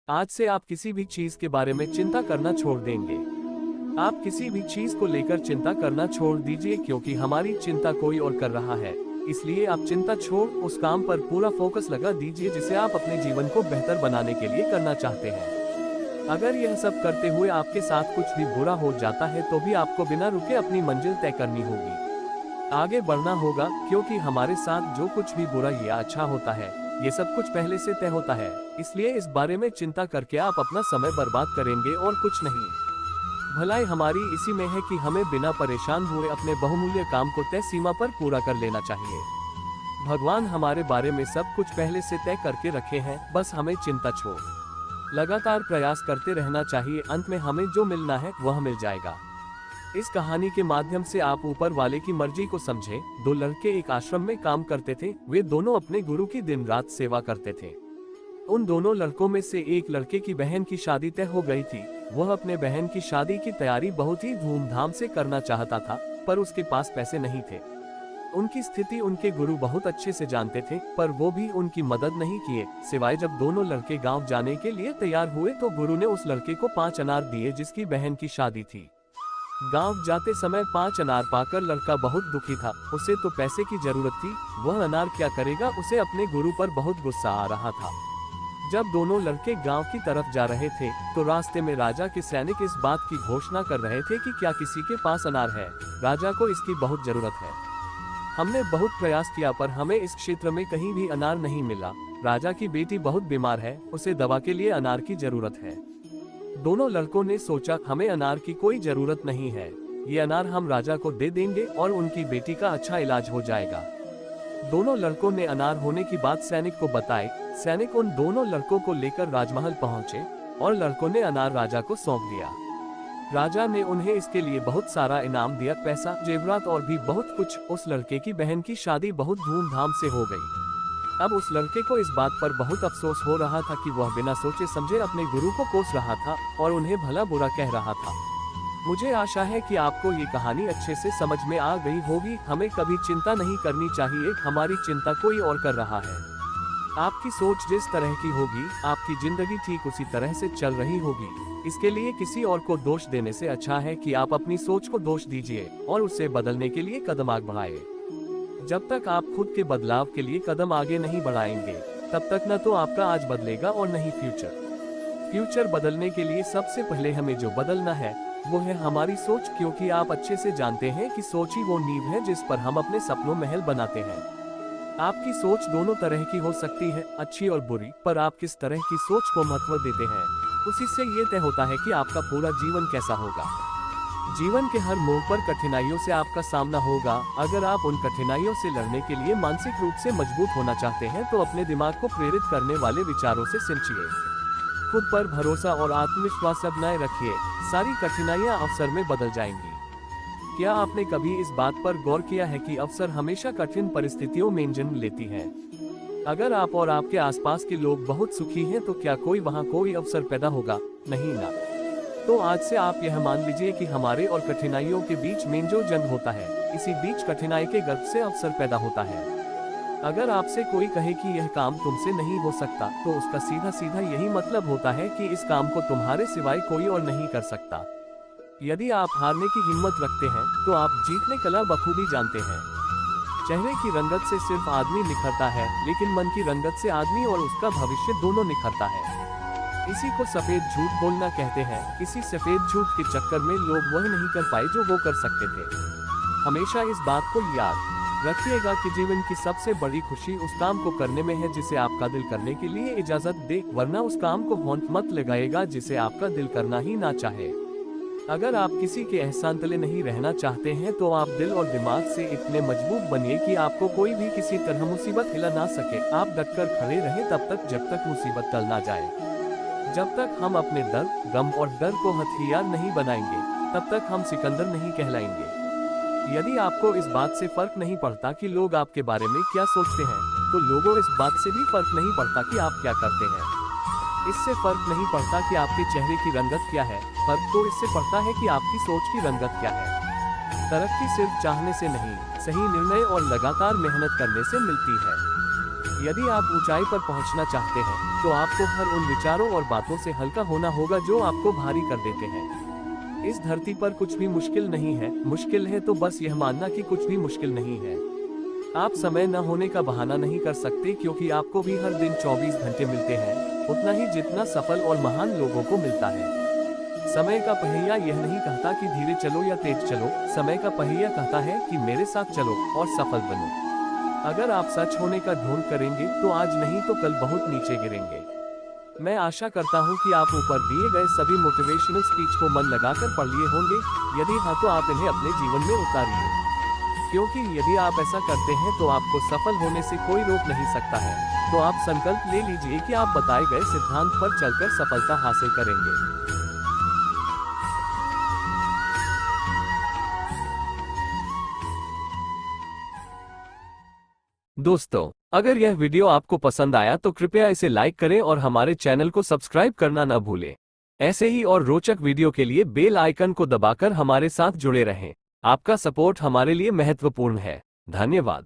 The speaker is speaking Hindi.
आज से आप किसी भी चीज के बारे में चिंता करना छोड़ देंगे। आप किसी भी चीज को लेकर चिंता करना छोड़ दीजिए, क्योंकि हमारी चिंता कोई और कर रहा है। इसलिए आप चिंता छोड़ उस काम पर पूरा फोकस लगा दीजिए जिसे आप अपने जीवन को बेहतर बनाने के लिए करना चाहते हैं। अगर यह सब करते हुए आपके साथ कुछ भी बुरा हो जाता है तो भी आपको बिना रुके अपनी मंजिल तय करनी होगी, आगे बढ़ना होगा, क्योंकि हमारे साथ जो कुछ भी बुरा या अच्छा होता है ये सब कुछ पहले से तय होता है। इसलिए इस बारे में चिंता करके आप अपना समय बर्बाद करेंगे और कुछ नहीं। भलाई हमारी इसी में है कि हमें बिना परेशान हुए अपने बहुमूल्य काम को तय सीमा पर पूरा कर लेना चाहिए। भगवान हमारे बारे में सब कुछ पहले से तय करके रखे हैं, बस हमें चिंता छोड़ लगातार प्रयास करते रहना चाहिए। अंत में हमें जो मिलना है वह मिल जाएगा। इस कहानी के माध्यम से आप ऊपर वाले की मर्जी को समझे। दो लड़के एक आश्रम में काम करते थे। वे दोनों अपने गुरु की दिन रात सेवा करते थे। उन दोनों लड़कों में से एक लड़के की बहन की शादी तय हो गई थी। वह अपने बहन की शादी की तैयारी बहुत ही धूमधाम से करना चाहता था, पर उसके पास पैसे नहीं थे। उनकी स्थिति उनके गुरु बहुत अच्छे से जानते थे, पर वो भी उनकी मदद नहीं किए। सिवाय जब दोनों लड़के गांव जाने के लिए तैयार हुए तो गुरु ने उस लड़के को 5 अनार दिए जिसकी बहन की शादी थी। गांव जाते समय 5 अनार पाकर लड़का बहुत दुखी था। उसे तो पैसे की जरूरत थी, वह अनार क्या करेगा। उसे अपने गुरु पर बहुत गुस्सा आ रहा था। जब दोनों लड़के गांव की तरफ जा रहे थे तो रास्ते में राजा के सैनिक इस बात की घोषणा कर रहे थे कि क्या किसी के पास अनार है, राजा को इसकी बहुत जरूरत है। हमने बहुत प्रयास किया पर हमें इस क्षेत्र में कहीं भी अनार नहीं मिला। राजा की बेटी बहुत बीमार है, उसे दवा के लिए अनार की जरूरत है। दोनों लड़कों ने सोचा हमें अनार की कोई जरूरत नहीं है, ये अनार हम राजा को दे देंगे और उनकी बेटी का अच्छा इलाज हो जाएगा। दोनों लड़कों ने अनार होने की बात सैनिक को बताई। सैनिक उन दोनों लड़कों को लेकर राजमहल पहुंचे और लड़कों ने अनार राजा को सौंप दिया। राजा ने उन्हें इसके लिए बहुत सारा इनाम दिया, पैसा, जेवरात और भी बहुत कुछ। उस लड़के की बहन की शादी बहुत धूमधाम से हो गई। अब उस लड़के को इस बात पर बहुत अफसोस हो रहा था कि वह बिना सोचे समझे अपने गुरु को कोस रहा था और उन्हें भला बुरा कह रहा था। मुझे आशा है कि आपको ये कहानी अच्छे से समझ में आ गई होगी। हमें कभी चिंता नहीं करनी चाहिए, हमारी चिंता कोई और कर रहा है। आपकी सोच जिस तरह की होगी, आपकी जिंदगी ठीक उसी तरह से चल रही होगी। इसके लिए किसी और को दोष देने से अच्छा है कि आप अपनी सोच को दोष दीजिए और उसे बदलने के लिए कदम आगे बढ़ाएं। जब तक आप खुद के बदलाव के लिए कदम आगे नहीं बढ़ाएंगे, तब तक न तो आपका आज बदलेगा और न ही फ्यूचर बदलने के लिए सबसे पहले हमें जो बदलना है वो है हमारी सोच, क्योंकि आप अच्छे से जानते हैं कि सोच ही वो नींव है जिस पर हम अपने सपनों महल बनाते हैं। आपकी सोच दोनों तरह की हो सकती है, अच्छी और बुरी, पर आप किस तरह की सोच को महत्व देते हैं उसी से ये तय होता है कि आपका पूरा जीवन कैसा होगा। जीवन के हर मोड़ पर कठिनाइयों से आपका सामना होगा। अगर आप उन कठिनाइयों से लड़ने के लिए मानसिक रूप से मजबूत होना चाहते हैं तो अपने दिमाग को प्रेरित करने वाले विचारों से सिंचिए। खुद पर भरोसा और आत्मविश्वास बनाए रखिए, सारी कठिनाइयां अवसर में बदल जाएंगी। क्या आपने कभी इस बात पर गौर किया है कि अवसर हमेशा कठिन परिस्थितियों में जन्म लेती है? अगर आप और आपके आसपास के लोग बहुत सुखी हैं तो क्या वहाँ कोई अवसर पैदा होगा? नहीं ना। तो आज से आप यह मान लीजिए कि हमारे और कठिनाइयों के बीच में जो जंग होता है, इसी बीच कठिनाई के गर्भ से अवसर पैदा होता है। अगर आपसे कोई कहे कि यह काम तुमसे नहीं हो सकता, तो उसका सीधा सीधा यही मतलब होता है कि इस काम को तुम्हारे सिवाय कोई और नहीं कर सकता। यदि आप हारने की हिम्मत रखते हैं तो आप जीतने कला बखूबी जानते हैं। चेहरे की रंगत से सिर्फ आदमी निखरता है, लेकिन मन की रंगत से आदमी और उसका भविष्य दोनों निखरता है। इसी को सफेद झूठ बोलना कहते हैं। इसी सफेद झूठ के चक्कर में लोग वह नहीं कर पाए जो वो कर सकते थे। हमेशा इस बात को याद रखिएगा कि जीवन की सबसे बड़ी खुशी उस काम को करने में है जिसे आपका दिल करने के लिए इजाजत दे, वरना उस काम को होंठ मत लगाएगा जिसे आपका दिल करना ही ना चाहे। अगर आप किसी के एहसान तले नहीं रहना चाहते हैं तो आप दिल और दिमाग से इतने मजबूत बनिए कि आपको कोई भी किसी तरह मुसीबत हिला ना सके। आप डटकर खड़े रहें तब तक जब तक मुसीबत टल ना जाए। जब तक हम अपने दर्द, गम और डर को हथियार नहीं बनाएंगे, तब तक हम सिकंदर नहीं कहलाएंगे। यदि आपको इस बात से फर्क नहीं पड़ता कि लोग आपके बारे में क्या सोचते हैं, तो लोगों इस बात से भी फर्क नहीं पड़ता कि आप क्या करते हैं। इससे फर्क नहीं पड़ता कि आपके चेहरे की रंगत क्या है, फर्क तो इससे पड़ता है कि आपकी सोच की रंगत क्या है। तरक्की सिर्फ चाहने से नहीं, सही निर्णय और लगातार मेहनत करने से मिलती है। यदि आप ऊंचाई पर पहुंचना चाहते हैं, तो आपको हर उन विचारों और बातों से हल्का होना होगा जो आपको भारी कर देते हैं। इस धरती पर कुछ भी मुश्किल नहीं है, मुश्किल है तो बस यह मानना कि कुछ भी मुश्किल नहीं है। आप समय न होने का बहाना नहीं कर सकते, क्योंकि आपको भी हर दिन 24 घंटे मिलते हैं, उतना ही जितना सफल और महान लोगों को मिलता है। समय का पहिया यह नहीं कहता कि धीरे चलो या तेज चलो, समय का पहिया कहता है कि मेरे साथ चलो और सफल बनो। अगर आप सच होने का ढोंग करेंगे तो आज नहीं तो कल बहुत नीचे गिरेंगे। मैं आशा करता हूं कि आप ऊपर दिए गए सभी मोटिवेशनल स्पीच को मन लगाकर पढ़ लिए होंगे। यदि हाँ तो आप इन्हें अपने जीवन में उतारिए, क्योंकि यदि आप ऐसा करते हैं तो आपको सफल होने से कोई रोक नहीं सकता है। तो आप संकल्प ले लीजिए कि आप बताए गए सिद्धांत पर चलकर सफलता हासिल करेंगे। दोस्तों, अगर यह वीडियो आपको पसंद आया तो कृपया इसे लाइक करें और हमारे चैनल को सब्सक्राइब करना न भूलें। ऐसे ही और रोचक वीडियो के लिए बेल आइकन को दबाकर हमारे साथ जुड़े रहें। आपका सपोर्ट हमारे लिए महत्वपूर्ण है। धन्यवाद।